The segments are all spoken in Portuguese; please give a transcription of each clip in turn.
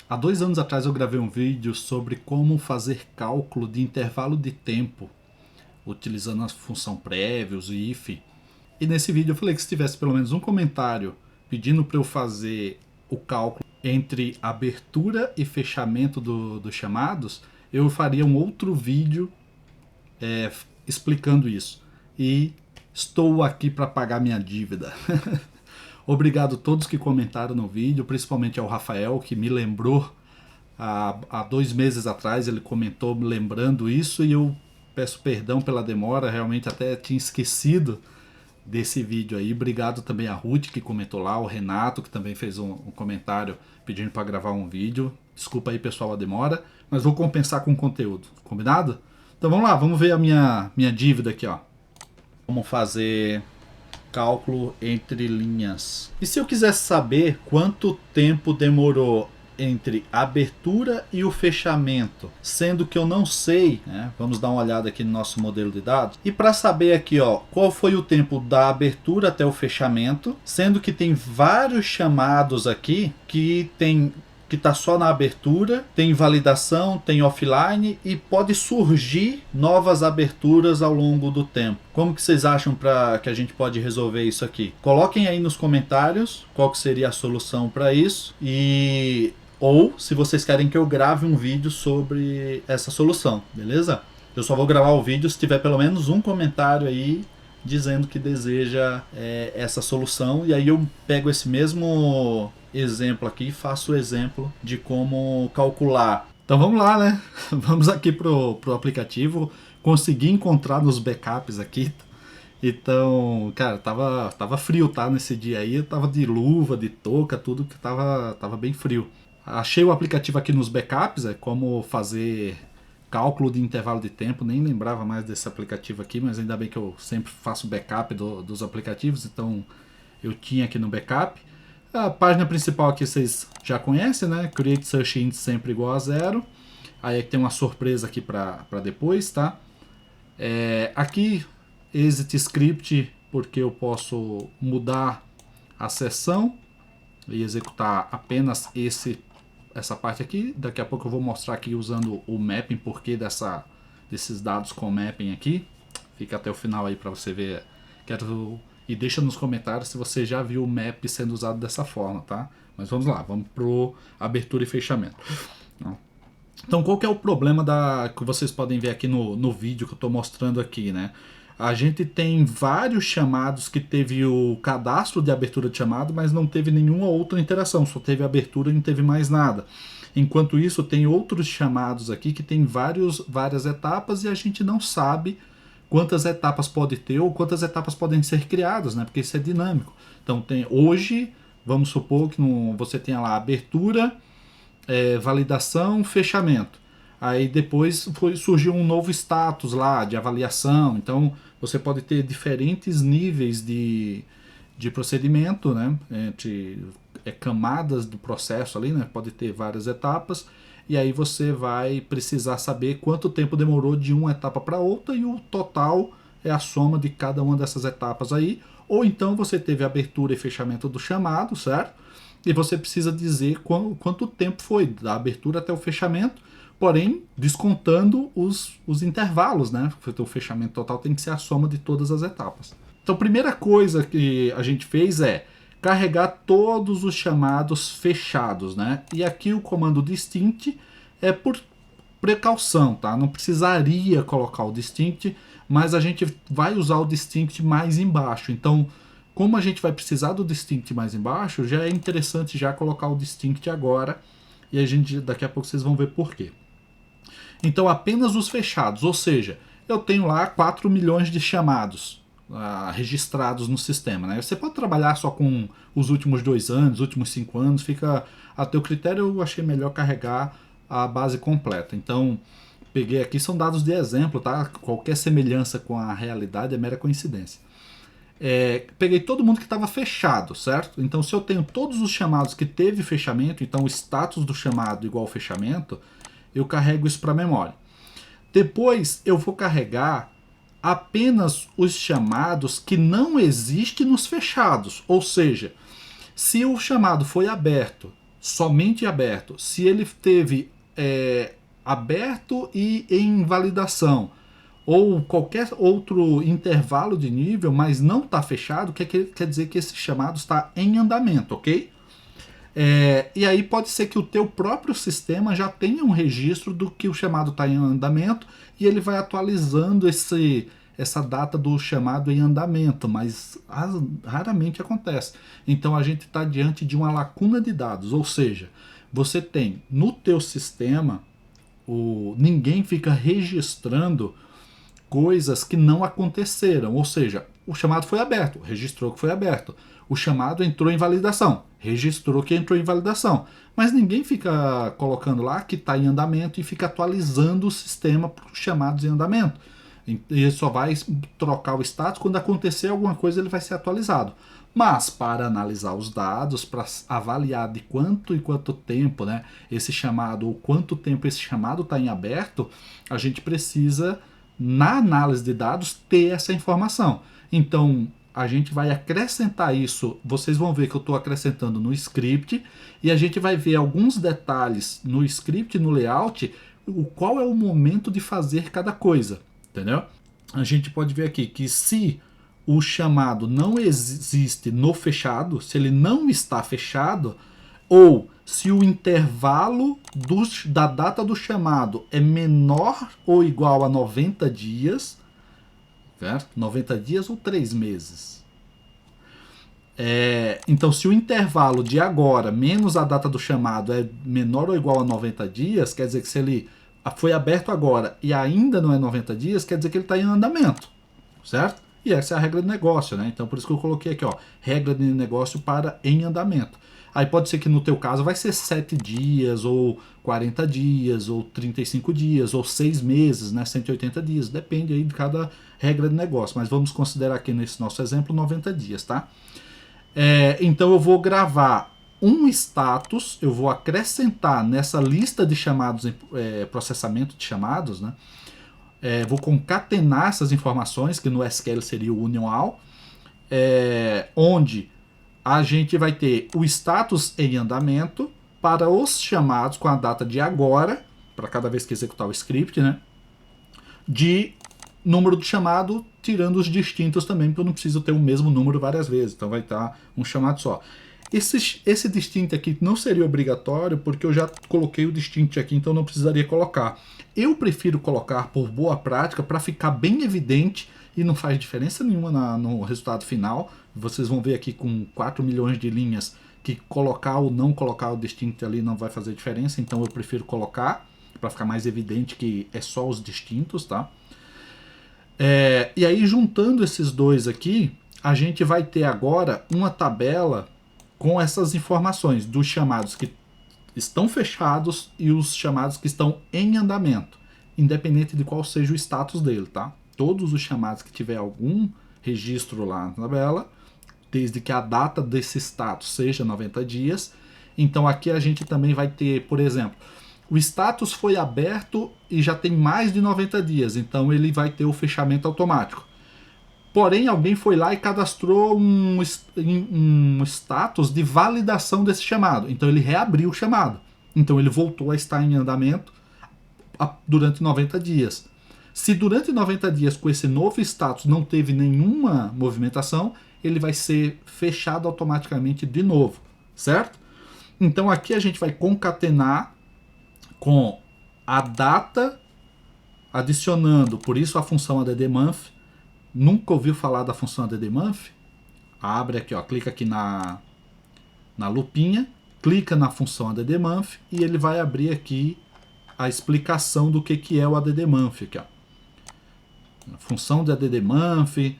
Há 2 anos atrás eu gravei um vídeo sobre como fazer cálculo de intervalo de tempo utilizando a função prévios e if. E nesse vídeo eu falei que se tivesse pelo menos um comentário pedindo para eu fazer o cálculo entre abertura e fechamento dos chamados, eu faria um outro vídeo explicando isso. E estou aqui para pagar minha dívida. Obrigado a todos que comentaram no vídeo, principalmente ao Rafael, que me lembrou há 2 meses atrás, ele comentou me lembrando isso, e eu peço perdão pela demora, realmente até tinha esquecido desse vídeo aí. Obrigado também a Ruth, que comentou lá, o Renato, que também fez um comentário pedindo para gravar um vídeo. Desculpa aí, pessoal, a demora, mas vou compensar com conteúdo, combinado? Então vamos lá, vamos ver a minha dívida aqui, ó. Vamos fazer cálculo entre linhas. E se eu quisesse saber quanto tempo demorou entre a abertura e o fechamento, sendo que eu não sei, né? Vamos dar uma olhada aqui no nosso modelo de dados. E para saber aqui, ó, qual foi o tempo da abertura até o fechamento, sendo que tem vários chamados aqui que está só na abertura, tem validação, tem offline e pode surgir novas aberturas ao longo do tempo. Como que vocês acham que a gente pode resolver isso aqui? Coloquem aí nos comentários qual que seria a solução para isso, ou se vocês querem que eu grave um vídeo sobre essa solução, beleza? Eu só vou gravar o vídeo se tiver pelo menos um comentário aí dizendo que deseja essa solução, e aí eu pego esse mesmo exemplo aqui e faço o exemplo de como calcular. Então vamos lá, né? Vamos aqui pro aplicativo. Consegui encontrar nos backups aqui. Então, cara, tava frio, tá? Nesse dia aí eu tava de luva, de touca, tudo que tava bem frio. Achei o aplicativo aqui nos backups, como fazer cálculo de intervalo de tempo. Nem lembrava mais desse aplicativo aqui, mas ainda bem que eu sempre faço backup dos aplicativos, então eu tinha aqui no backup. A página principal aqui vocês já conhecem, né? Create Search Index sempre igual a 0. Aí tem uma surpresa aqui para depois, tá? Aqui, Exit Script, porque eu posso mudar a seção e executar apenas essa parte aqui. Daqui a pouco eu vou mostrar aqui usando o mapping, porque desses dados com mapping aqui. Fica até o final aí para você ver. E deixa nos comentários se você já viu o map sendo usado dessa forma, tá? Mas vamos lá, vamos pro abertura e fechamento. Então, qual que é o problema que vocês podem ver aqui no vídeo que eu estou mostrando aqui, né? A gente tem vários chamados que teve o cadastro de abertura de chamado, mas não teve nenhuma outra interação, só teve abertura e não teve mais nada. Enquanto isso, tem outros chamados aqui que tem várias etapas e a gente não sabe quantas etapas pode ter ou quantas etapas podem ser criadas, né? Porque isso é dinâmico. Então hoje, vamos supor que você tenha lá abertura, validação, fechamento. Aí depois surgiu um novo status lá de avaliação. Então você pode ter diferentes níveis de procedimento, né? Entre camadas do processo ali, né? Pode ter várias etapas. E aí você vai precisar saber quanto tempo demorou de uma etapa para outra, e o total é a soma de cada uma dessas etapas aí. Ou então você teve abertura e fechamento do chamado, certo? E você precisa dizer quanto tempo foi da abertura até o fechamento, porém descontando os intervalos, né? Porque o fechamento total tem que ser a soma de todas as etapas. Então a primeira coisa que a gente fez é carregar todos os chamados fechados, né? E aqui o comando distinct é por precaução, tá? Não precisaria colocar o distinct, mas a gente vai usar o distinct mais embaixo. Então, como a gente vai precisar do distinct mais embaixo, já é interessante já colocar o distinct agora, e daqui a pouco vocês vão ver por quê. Então, apenas os fechados, ou seja, eu tenho lá 4 milhões de chamados registrados no sistema, né? Você pode trabalhar só com os últimos 2 anos, últimos 5 anos, fica a teu critério. Eu achei melhor carregar a base completa. Então, peguei aqui, são dados de exemplo, tá? Qualquer semelhança com a realidade é mera coincidência. Peguei todo mundo que estava fechado, certo? Então, se eu tenho todos os chamados que teve fechamento, então o status do chamado igual ao fechamento, eu carrego isso para a memória. Depois, eu vou carregar apenas os chamados que não existem nos fechados. Ou seja, se o chamado foi aberto somente aberto. Se ele teve aberto e em validação, ou qualquer outro intervalo de nível, mas não está fechado, quer dizer que esse chamado está em andamento, ok? E aí pode ser que o teu próprio sistema já tenha um registro do que o chamado está em andamento e ele vai atualizando essa data do chamado em andamento, mas raramente acontece. Então a gente está diante de uma lacuna de dados, ou seja, você tem no teu sistema, ninguém fica registrando coisas que não aconteceram, ou seja, o chamado foi aberto, registrou que foi aberto. O chamado entrou em validação, registrou que entrou em validação. Mas ninguém fica colocando lá que está em andamento e fica atualizando o sistema para os chamados em andamento. Ele só vai trocar o status quando acontecer alguma coisa, ele vai ser atualizado. Mas para analisar os dados, para avaliar de quanto em quanto tempo, né, esse chamado, ou quanto tempo esse chamado está em aberto, a gente precisa, na análise de dados, ter essa informação. Então, a gente vai acrescentar isso, vocês vão ver que eu estou acrescentando no script, e a gente vai ver alguns detalhes no script, no layout, qual é o momento de fazer cada coisa, entendeu? A gente pode ver aqui que se o chamado não existe no fechado, se ele não está fechado, ou se o intervalo da data do chamado é menor ou igual a 90 dias, certo? 90 dias ou 3 meses. Então, se o intervalo de agora menos a data do chamado é menor ou igual a 90 dias, quer dizer que se ele foi aberto agora e ainda não é 90 dias, quer dizer que ele está em andamento, certo? E essa é a regra de negócio, né? Então, por isso que eu coloquei aqui, ó, regra de negócio para em andamento. Aí pode ser que no teu caso vai ser 7 dias, ou 40 dias, ou 35 dias, ou 6 meses, né? 180 dias. Depende aí de cada regra de negócio. Mas vamos considerar aqui nesse nosso exemplo 90 dias, tá? Então eu vou gravar um status, eu vou acrescentar nessa lista de chamados, processamento de chamados, né? Vou concatenar essas informações, que no SQL seria o union all, onde a gente vai ter o status em andamento para os chamados com a data de agora, para cada vez que executar o script, né? De número de chamado, tirando os distintos também, porque eu não preciso ter o mesmo número várias vezes, então vai estar um chamado só. Esse distinto aqui não seria obrigatório, porque eu já coloquei o distinto aqui, então não precisaria colocar. Eu prefiro colocar por boa prática, para ficar bem evidente, e não faz diferença nenhuma no resultado final. Vocês vão ver aqui com 4 milhões de linhas, que colocar ou não colocar o distinto ali não vai fazer diferença, então eu prefiro colocar, para ficar mais evidente que é só os distintos, tá? E aí, juntando esses dois aqui, a gente vai ter agora uma tabela com essas informações dos chamados que estão fechados e os chamados que estão em andamento, independente de qual seja o status dele, tá? Todos os chamados que tiver algum registro lá na tabela, desde que a data desse status seja 90 dias. Então aqui a gente também vai ter, por exemplo, o status foi aberto e já tem mais de 90 dias, então ele vai ter o fechamento automático. Porém, alguém foi lá e cadastrou um status de validação desse chamado. Então ele reabriu o chamado. Então ele voltou a estar em andamento durante 90 dias. Se durante 90 dias com esse novo status não teve nenhuma movimentação, ele vai ser fechado automaticamente de novo, certo? Então aqui a gente vai concatenar com a data, adicionando, por isso a função addMonth. Nunca ouviu falar da função addMonth? Abre aqui, ó, clica aqui na lupinha, clica na função addMonth e ele vai abrir aqui a explicação do que é o addMonth aqui, ó. Função de addMonth,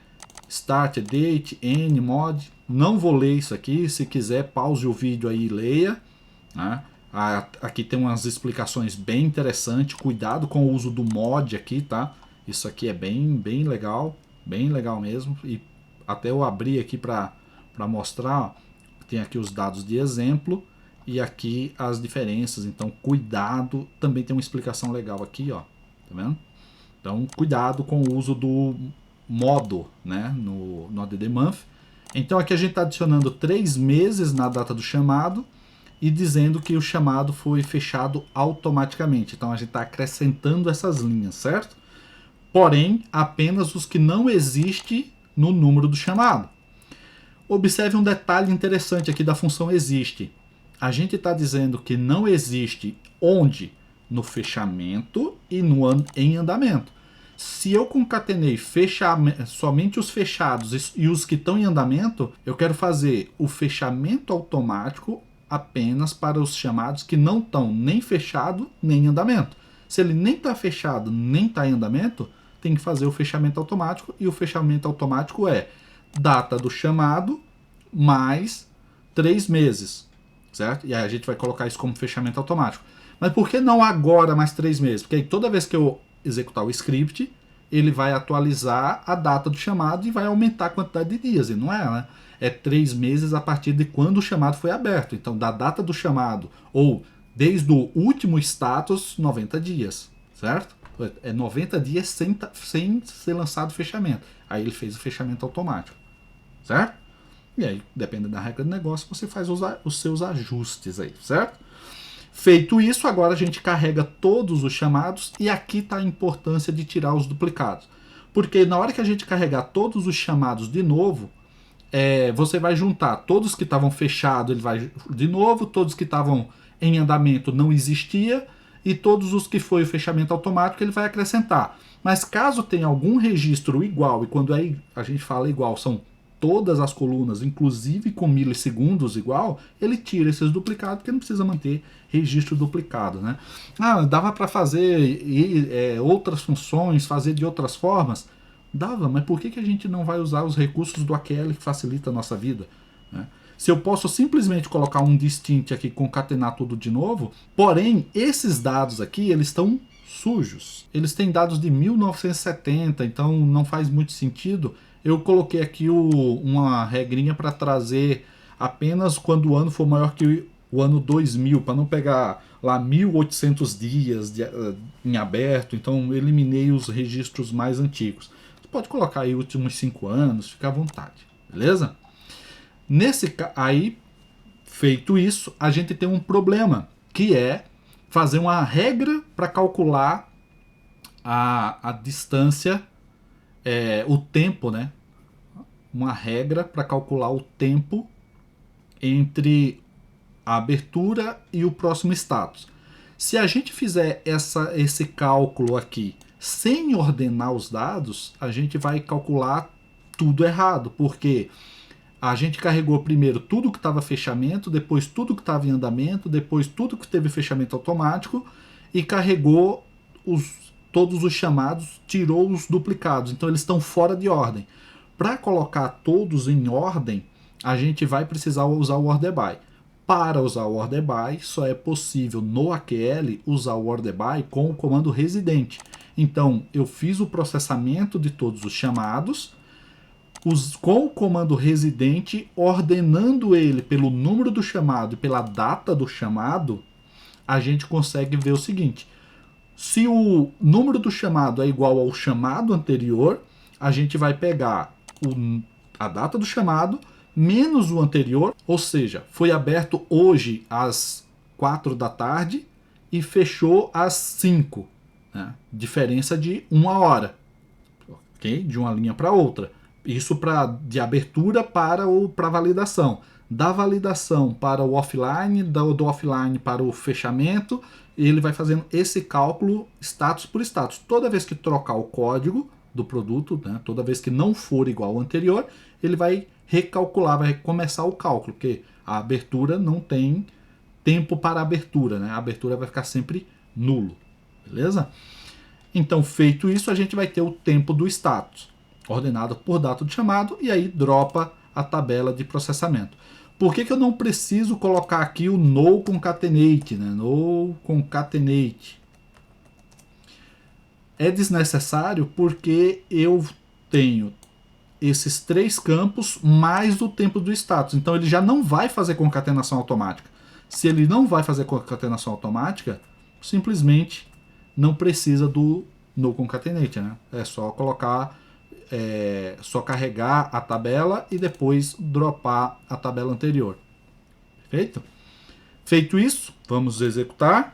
start date, end, mod. Não vou ler isso aqui, se quiser pause o vídeo aí e leia, né? Aqui tem umas explicações bem interessantes, cuidado com o uso do mod aqui, tá? Isso aqui é bem legal mesmo, e até eu abri aqui para mostrar, ó, tem aqui os dados de exemplo e aqui as diferenças, então cuidado, também tem uma explicação legal aqui, ó, tá vendo? Então cuidado com o uso do modo, né, no addMonth. Então aqui a gente está adicionando 3 meses na data do chamado e dizendo que o chamado foi fechado automaticamente. Então a gente está acrescentando essas linhas, certo? Porém, apenas os que não existem no número do chamado. Observe um detalhe interessante aqui da função existe. A gente está dizendo que não existe onde? No fechamento e em andamento. Se eu concatenei somente os fechados e os que estão em andamento, eu quero fazer o fechamento automático apenas para os chamados que não estão nem fechado nem em andamento. Se ele nem está fechado nem está em andamento, tem que fazer o fechamento automático, e o fechamento automático é data do chamado mais 3 meses, certo? E aí a gente vai colocar isso como fechamento automático. Mas por que não agora mais 3 meses? Porque aí toda vez que eu executar o script, ele vai atualizar a data do chamado e vai aumentar a quantidade de dias, e não é, né? É 3 meses a partir de quando o chamado foi aberto. Então, da data do chamado, ou desde o último status, 90 dias, certo? É 90 dias sem ser lançado o fechamento. Aí ele fez o fechamento automático, certo? E aí, dependendo da regra do negócio, você faz os seus ajustes aí, certo? Feito isso, agora a gente carrega todos os chamados, e aqui está a importância de tirar os duplicados. Porque na hora que a gente carregar todos os chamados de novo, você vai juntar todos que estavam fechados, ele vai de novo, todos que estavam em andamento não existia, e todos os que foi o fechamento automático ele vai acrescentar. Mas caso tenha algum registro igual, e quando a gente fala igual, são todas as colunas, inclusive com milissegundos igual, ele tira esses duplicados, porque não precisa manter registro duplicado, né? Dava para fazer outras funções, fazer de outras formas? Dava, mas por que a gente não vai usar os recursos do AQL que facilita a nossa vida, né? Se eu posso simplesmente colocar um distint aqui, concatenar tudo de novo, porém, esses dados aqui, eles estão sujos. Eles têm dados de 1970, então não faz muito sentido. Eu coloquei aqui uma regrinha para trazer apenas quando o ano for maior que o ano 2000, para não pegar lá 1800 dias em aberto, então eu eliminei os registros mais antigos. Você pode colocar aí últimos 5 anos, fica à vontade, beleza? Aí, feito isso, a gente tem um problema, que é fazer uma regra para calcular a distância, o tempo, né? Uma regra para calcular o tempo entre a abertura e o próximo status. Se a gente fizer esse cálculo aqui sem ordenar os dados, a gente vai calcular tudo errado, porque a gente carregou primeiro tudo que estava fechamento, depois tudo que estava em andamento, depois tudo que teve fechamento automático, e carregou todos os chamados, tirou os duplicados. Então eles estão fora de ordem. Para colocar todos em ordem, a gente vai precisar usar o order by. Para usar o order by, só é possível no AQL usar o order by com o comando residente. Então eu fiz o processamento de todos os chamados, com o comando residente, ordenando ele pelo número do chamado e pela data do chamado, a gente consegue ver o seguinte: se o número do chamado é igual ao chamado anterior, a gente vai pegar a data do chamado menos o anterior, ou seja, foi aberto hoje às 4 da tarde e fechou às 5, né? Diferença de 1 hora, ok? De uma linha para outra. Isso de abertura para validação. Da validação para o offline, do offline para o fechamento, ele vai fazendo esse cálculo status por status. Toda vez que trocar o código do produto, né, toda vez que não for igual ao anterior, ele vai recalcular, vai começar o cálculo, porque a abertura não tem tempo para abertura, né? A abertura vai ficar sempre nulo, beleza? Então, feito isso, a gente vai ter o tempo do status, ordenado por data de chamado, e aí dropa a tabela de processamento. Por que eu não preciso colocar aqui o no concatenate, né? No concatenate. É desnecessário porque eu tenho esses 3 campos mais o tempo do status. Então ele já não vai fazer concatenação automática. Se ele não vai fazer concatenação automática, simplesmente não precisa do no concatenate, né? É só colocar, só carregar a tabela e depois dropar a tabela anterior. Perfeito? Feito isso, vamos executar.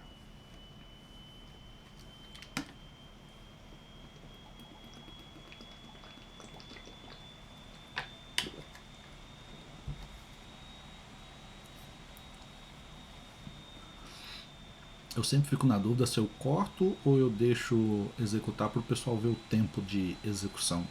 Eu sempre fico na dúvida se eu corto ou eu deixo executar para o pessoal ver o tempo de execução.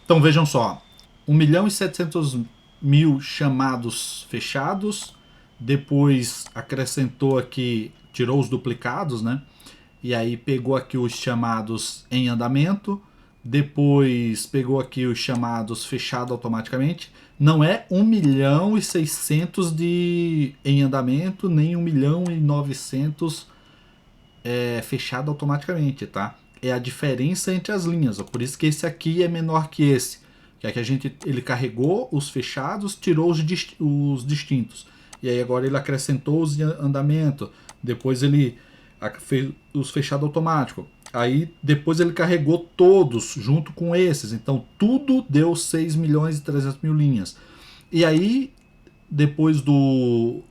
Então vejam só, 1.700.000 chamados fechados, depois acrescentou aqui, tirou os duplicados, né? E aí pegou aqui os chamados em andamento, depois pegou aqui os chamados fechados automaticamente. Não é 1.600.000 de em andamento, nem 1.900.000 fechado automaticamente, tá? É a diferença entre as linhas, ó. Por isso que esse aqui é menor que esse. Que é que ele carregou os fechados, tirou os distintos. E aí agora ele acrescentou os em andamento. Depois ele fez os fechados automáticos. Aí depois ele carregou todos junto com esses. Então tudo deu 6.300.000 linhas. E aí, depois do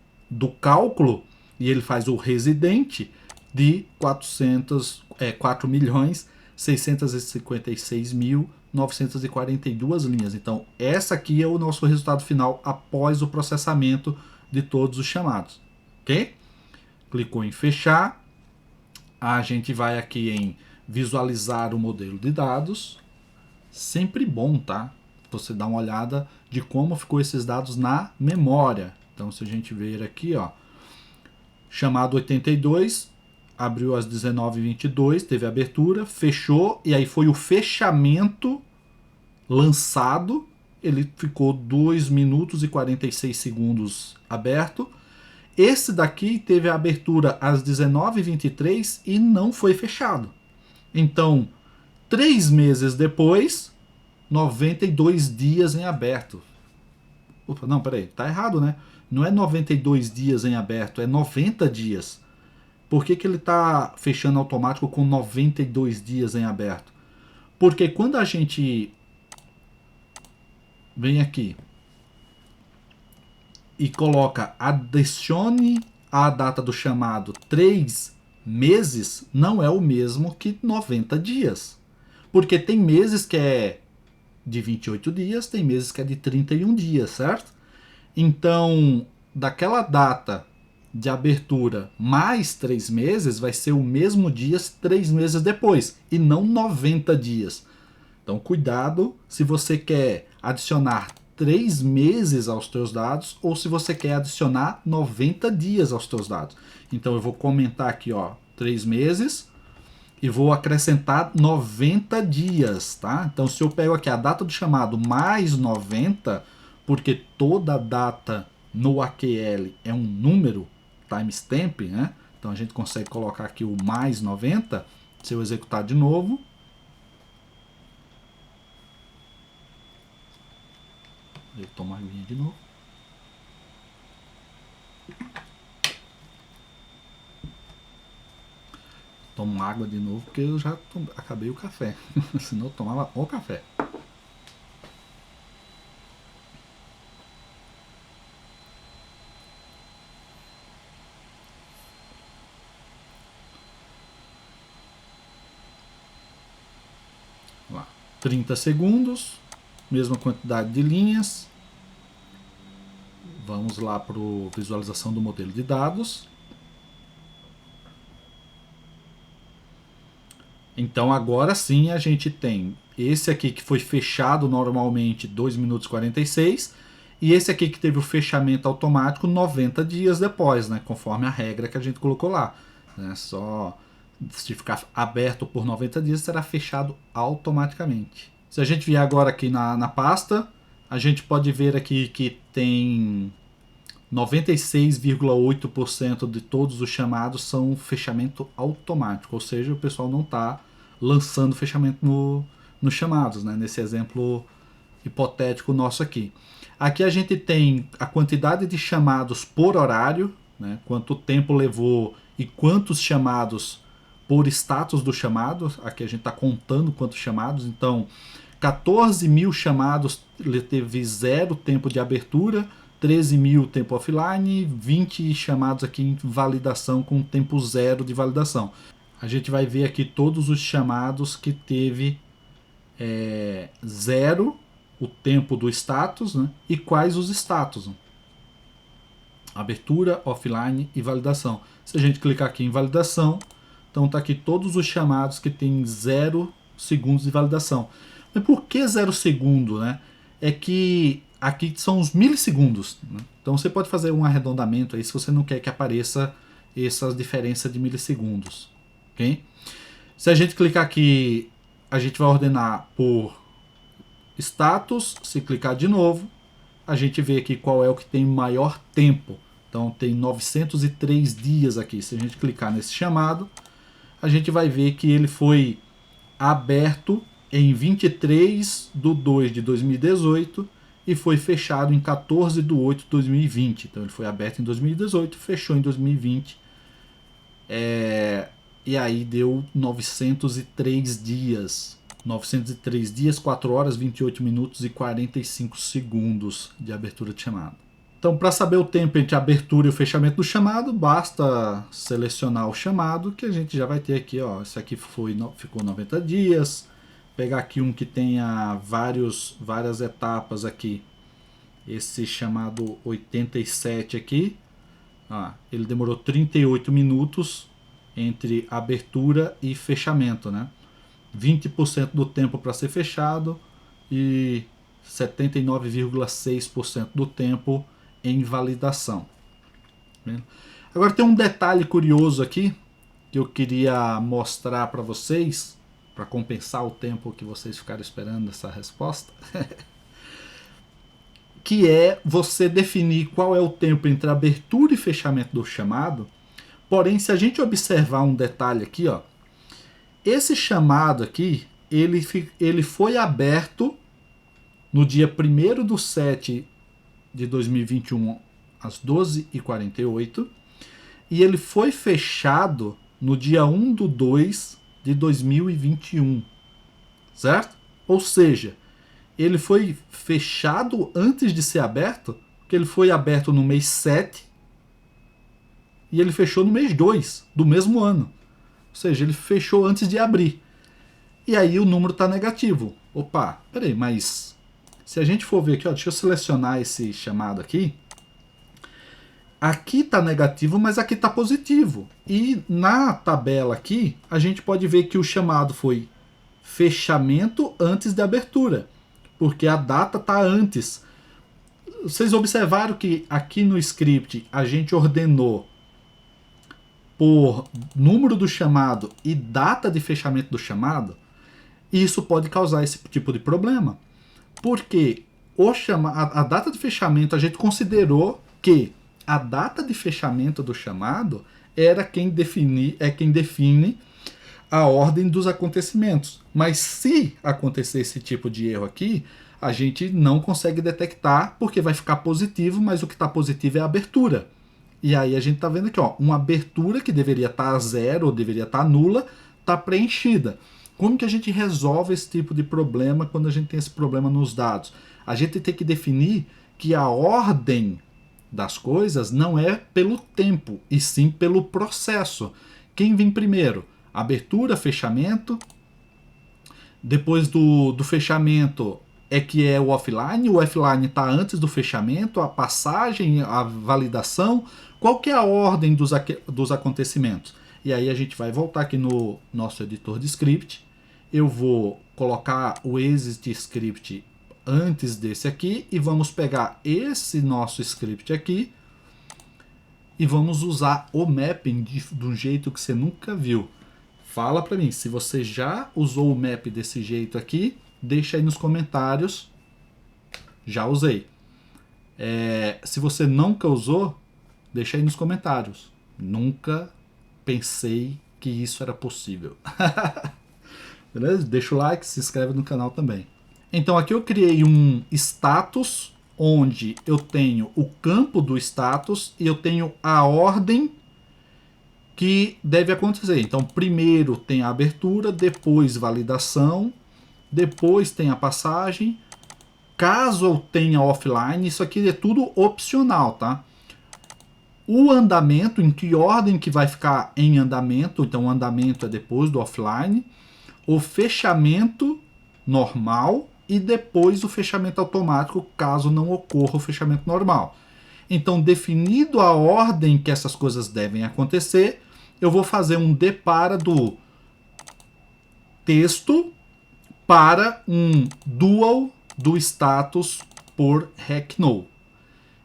cálculo, e ele faz o residente de 4.656.942 linhas. Então, essa aqui é o nosso resultado final após o processamento de todos os chamados. Ok? Clicou em fechar. A gente vai aqui em visualizar o modelo de dados. Sempre bom, tá? Você dá uma olhada de como ficou esses dados na memória. Então, se a gente ver aqui, ó, chamado 82, abriu às 19h22, teve abertura, fechou, e aí foi o fechamento lançado, ele ficou 2 minutos e 46 segundos aberto. Esse daqui teve a abertura às 19h23 e não foi fechado. Então, 3 meses depois, 92 dias em aberto. Opa, não, peraí, tá errado, né? Não é 92 dias em aberto, é 90 dias. Por que ele está fechando automático com 92 dias em aberto? Porque quando a gente vem aqui e coloca adicione a data do chamado 3 meses, não é o mesmo que 90 dias. Porque tem meses que é de 28 dias, tem meses que é de 31 dias, certo? Então, daquela data de abertura mais 3 meses, vai ser o mesmo dia 3 meses depois, e não 90 dias. Então, cuidado se você quer adicionar 3 meses aos teus dados ou se você quer adicionar 90 dias aos teus dados. Então, eu vou comentar aqui, ó, 3 meses e vou acrescentar 90 dias, tá? Então, se eu pego aqui a data do chamado mais 90, porque toda data no AQL é um número, timestamp, né? Então a gente consegue colocar aqui o mais 90. Se eu executar de novo, eu tomo a aguinha de novo. Tomo água de novo porque eu já acabei o café. Senão eu tomava o café. Lá, 30 segundos, mesma quantidade de linhas. Vamos lá para a visualização do modelo de dados. Então agora sim a gente tem esse aqui que foi fechado normalmente 2 minutos e 46 e esse aqui que teve o fechamento automático 90 dias depois, né, conforme a regra que a gente colocou lá. Né, só se ficar aberto por 90 dias será fechado automaticamente. Se a gente vier agora aqui na pasta, a gente pode ver aqui que tem 96,8% de todos os chamados são fechamento automático, ou seja, o pessoal não está lançando fechamento nos chamados, né? Nesse exemplo hipotético nosso aqui. Aqui a gente tem a quantidade de chamados por horário, né? Quanto tempo levou e quantos chamados por status do chamado. Aqui a gente está contando quantos chamados. Então, 14 mil chamados teve 0 tempo de abertura, 13 mil tempo offline, 20 chamados aqui em validação com tempo 0 de validação. A gente vai ver aqui todos os chamados que teve 0 o tempo do status, né? E quais os status. Abertura, offline e validação. Se a gente clicar aqui em validação, então está aqui todos os chamados que tem 0 segundos de validação. Mas por que 0 segundo, né? É que aqui são os milissegundos, né? Então você pode fazer um arredondamento aí se você não quer que apareça essa diferença de milissegundos, ok? Se a gente clicar aqui, a gente vai ordenar por status. Se clicar de novo, a gente vê aqui qual é o que tem maior tempo. Então tem 903 dias aqui. Se a gente clicar nesse chamado, a gente vai ver que ele foi aberto em 23/2/2018 e foi fechado em 14/8/2020. Então ele foi aberto em 2018, fechou em 2020. E aí deu 903 dias. 903 dias, 4 horas, 28 minutos e 45 segundos de abertura de chamado. Então, para saber o tempo entre a abertura e o fechamento do chamado, basta selecionar o chamado, que a gente já vai ter aqui, ó, esse aqui ficou 90 dias. Pegar aqui um que tenha várias etapas aqui. Esse chamado 87 aqui, ele demorou 38 minutos entre abertura e fechamento, né? 20% do tempo para ser fechado e 79,6% do tempo em validação. Agora tem um detalhe curioso aqui que eu queria mostrar para vocês, para compensar o tempo que vocês ficaram esperando essa resposta, que é você definir qual é o tempo entre abertura e fechamento do chamado. Porém, se a gente observar um detalhe aqui, ó, esse chamado aqui, ele foi aberto no dia 1º/7/2021, às 12h48, e ele foi fechado no dia 1/2/2021, certo? Ou seja, ele foi fechado antes de ser aberto, porque ele foi aberto no mês 7 e ele fechou no mês 2 do mesmo ano. Ou seja, ele fechou antes de abrir. E aí o número está negativo. Opa, peraí, mas se a gente for ver aqui, ó, deixa eu selecionar esse chamado aqui. Aqui está negativo, mas aqui está positivo. E na tabela aqui, a gente pode ver que o chamado foi fechamento antes da abertura, porque a data está antes. Vocês observaram que aqui no script a gente ordenou por número do chamado e data de fechamento do chamado? E isso pode causar esse tipo de problema, porque a data de fechamento, a gente considerou que a data de fechamento do chamado era quem define a ordem dos acontecimentos. Mas se acontecer esse tipo de erro aqui, a gente não consegue detectar, porque vai ficar positivo, mas o que está positivo é a abertura. E aí a gente está vendo aqui, ó, uma abertura que deveria estar 0 ou deveria estar nula, está preenchida. Como que a gente resolve esse tipo de problema quando a gente tem esse problema nos dados? A gente tem que definir que a ordem das coisas não é pelo tempo, e sim pelo processo. Quem vem primeiro? Abertura, fechamento. Depois do fechamento que é o offline está antes do fechamento, a passagem, a validação. Qual que é a ordem dos acontecimentos? E aí a gente vai voltar aqui no nosso editor de script. Eu vou colocar o exit script antes desse aqui e vamos pegar esse nosso script aqui e vamos usar o mapping de um jeito que você nunca viu. Fala para mim, se você já usou o map desse jeito aqui, deixa aí nos comentários. Já usei. Se você nunca usou, deixa aí nos comentários. Nunca pensei que isso era possível. Beleza? Deixa o like, se inscreve no canal também. Então aqui eu criei um status, onde eu tenho o campo do status e eu tenho a ordem que deve acontecer. Então, primeiro tem a abertura, depois validação, depois tem a passagem. Caso eu tenha offline, isso aqui é tudo opcional, tá? O andamento, em que ordem que vai ficar em andamento, então o andamento é depois do offline, o fechamento normal e depois o fechamento automático, caso não ocorra o fechamento normal. Então, definido a ordem que essas coisas devem acontecer, eu vou fazer um depara do texto para um dual do status por hackNo.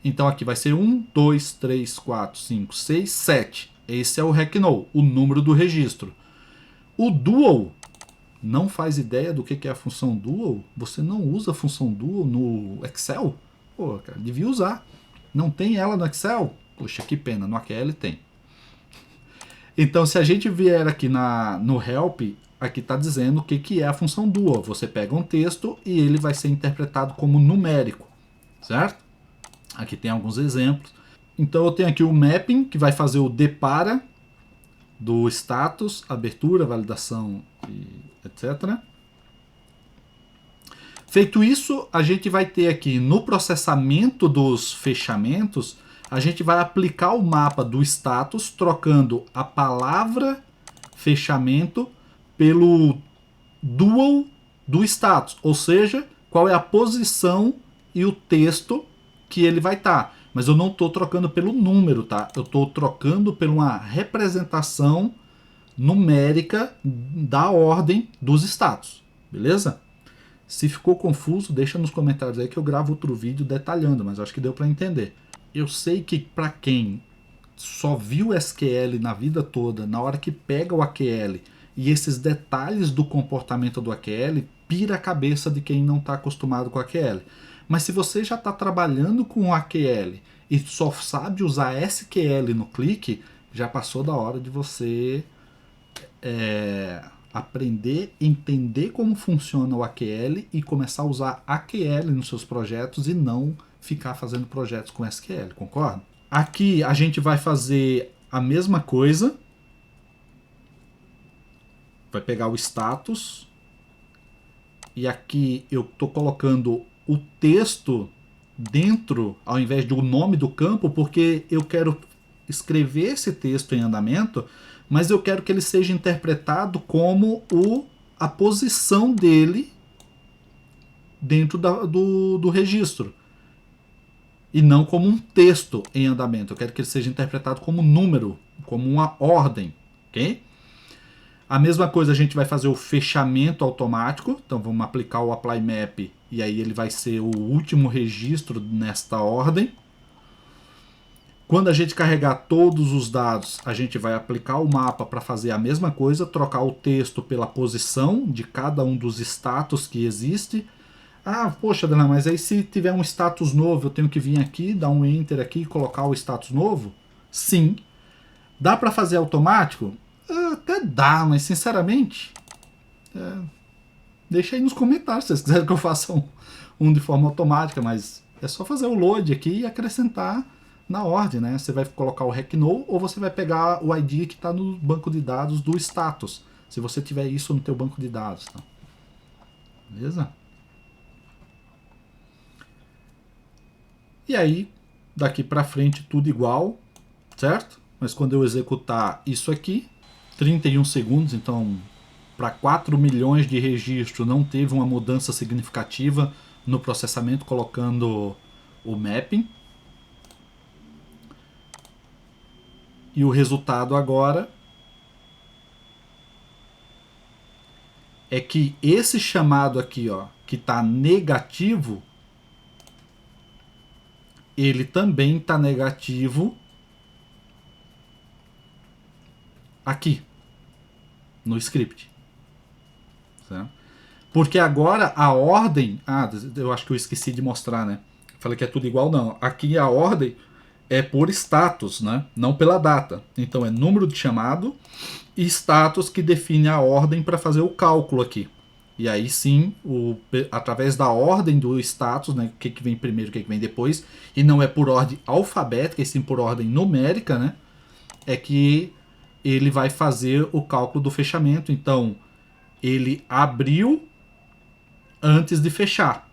Então aqui vai ser 1, 2, 3, 4, 5, 6, 7. Esse é o hackNo, o número do registro. O dual, não faz ideia do que é a função dual? Você não usa a função dual no Excel? Pô, cara, devia usar. Não tem ela no Excel? Poxa, que pena, no AQL tem. Então, se a gente vier aqui no help, aqui está dizendo o que é a função dual. Você pega um texto e ele vai ser interpretado como numérico, certo? Aqui tem alguns exemplos. Então, eu tenho aqui o mapping, que vai fazer o depara do status, abertura, validação, etc. Feito isso, a gente vai ter aqui no processamento dos fechamentos, a gente vai aplicar o mapa do status, trocando a palavra fechamento pelo dual do status, ou seja, qual é a posição e o texto que ele vai estar. Mas eu não estou trocando pelo número, tá? Eu estou trocando por uma representação numérica da ordem dos status, beleza? Se ficou confuso, deixa nos comentários aí que eu gravo outro vídeo detalhando, mas acho que deu para entender. Eu sei que para quem só viu SQL na vida toda, na hora que pega o AQL e esses detalhes do comportamento do AQL, pira a cabeça de quem não está acostumado com o AQL. Mas se você já está trabalhando com o AQL e só sabe usar SQL no clique, já passou da hora de você aprender, entender como funciona o AQL e começar a usar AQL nos seus projetos e não ficar fazendo projetos com SQL, concorda? Aqui a gente vai fazer a mesma coisa, vai pegar o status e aqui eu estou colocando o texto dentro, ao invés do nome do campo, porque eu quero escrever esse texto em andamento, mas eu quero que ele seja interpretado como a posição dele dentro do registro. E não como um texto em andamento. Eu quero que ele seja interpretado como número, como uma ordem. Ok? A mesma coisa a gente vai fazer o fechamento automático. Então vamos aplicar o apply map e aí ele vai ser o último registro nesta ordem. Quando a gente carregar todos os dados, a gente vai aplicar o mapa para fazer a mesma coisa, trocar o texto pela posição de cada um dos status que existe. Ah, poxa, Dana, mas aí se tiver um status novo, eu tenho que vir aqui, dar um enter aqui e colocar o status novo? Sim. Dá para fazer automático? Até dá, mas sinceramente, deixa aí nos comentários se vocês quiserem que eu faça um de forma automática, mas é só fazer o load aqui e acrescentar na ordem, né? Você vai colocar o hackNo ou você vai pegar o ID que está no banco de dados do status, se você tiver isso no teu banco de dados, tá? Beleza? E aí, daqui para frente tudo igual, certo? Mas quando eu executar isso aqui, 31 segundos, então para 4 milhões de registros não teve uma mudança significativa no processamento colocando o mapping. E o resultado agora é que esse chamado aqui, ó, que está negativo, ele também está negativo aqui no script. Certo? Porque agora a ordem... Ah, eu acho que eu esqueci de mostrar, né? Falei que é tudo igual, não. Aqui a ordem é por status, né? Não pela data. Então é número de chamado e status que define a ordem para fazer o cálculo aqui. E aí sim, através da ordem do status, né? O que vem primeiro, o que vem depois, e não é por ordem alfabética, e sim por ordem numérica, né? É que ele vai fazer o cálculo do fechamento. Então, ele abriu antes de fechar,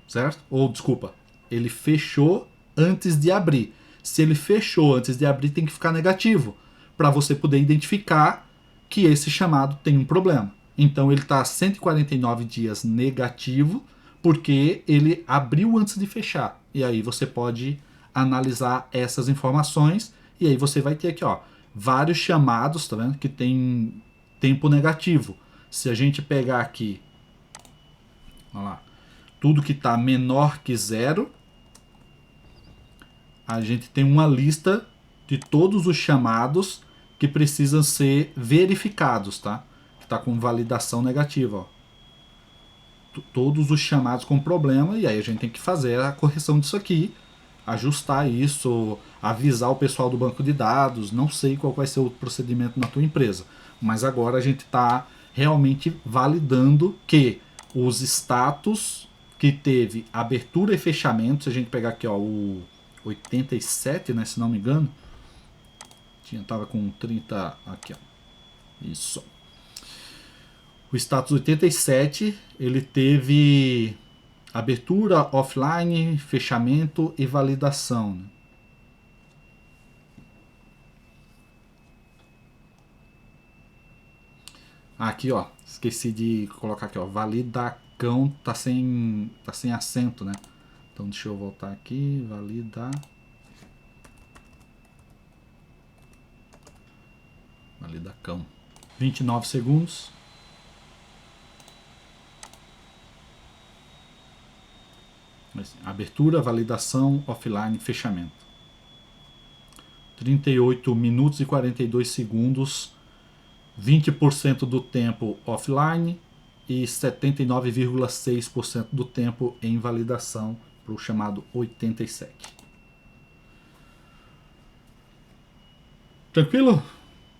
certo? Ou, desculpa, ele fechou antes de abrir. Se ele fechou antes de abrir, tem que ficar negativo, para você poder identificar que esse chamado tem um problema. Então, ele está 149 dias negativo, porque ele abriu antes de fechar. E aí você pode analisar essas informações, e aí você vai ter aqui, ó, vários chamados, tá vendo? Que tem tempo negativo. Se a gente pegar aqui, olha lá, tudo que está menor que zero, a gente tem uma lista de todos os chamados que precisam ser verificados, tá? Que está com validação negativa, ó. Todos os chamados com problema, e aí a gente tem que fazer a correção disso aqui, ajustar isso, avisar o pessoal do banco de dados. Não sei qual vai ser o procedimento na tua empresa, mas agora a gente está realmente validando que os status que teve abertura e fechamento, se a gente pegar aqui, ó, o 87, né, se não me engano, tava com 30 aqui, ó. Isso. O status 87, ele teve abertura, offline, fechamento e validação, né? Aqui, ó, esqueci de colocar aqui, ó, validacão tá sem acento, né? Então deixa eu voltar aqui, validacão. 29 segundos. Abertura, validação, offline, fechamento. 38 minutos e 42 segundos, 20% do tempo offline e 79,6% do tempo em validação para o chamado 87. Tranquilo?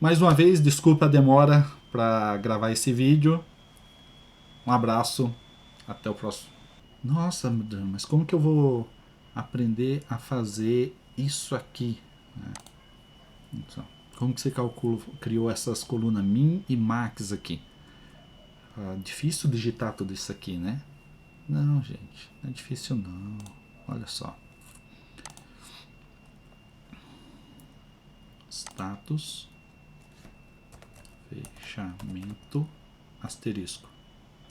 Mais uma vez, desculpa a demora para gravar esse vídeo. Um abraço, até o próximo. Nossa, mas como que eu vou aprender a fazer isso aqui? Então, como que você criou essas colunas min e max aqui? Difícil digitar tudo isso aqui, né? Não, gente, não é difícil não. Olha só. Status, fechamento, asterisco,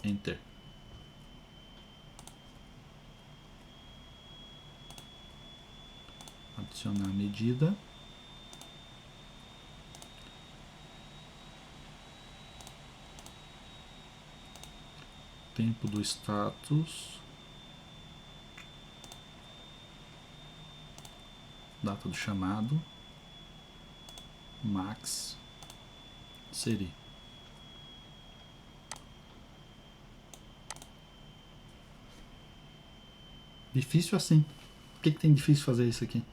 enter. Adicionar medida. Tempo do status. Data do chamado. Max. Seria. Difícil assim. Por que tem difícil fazer isso aqui?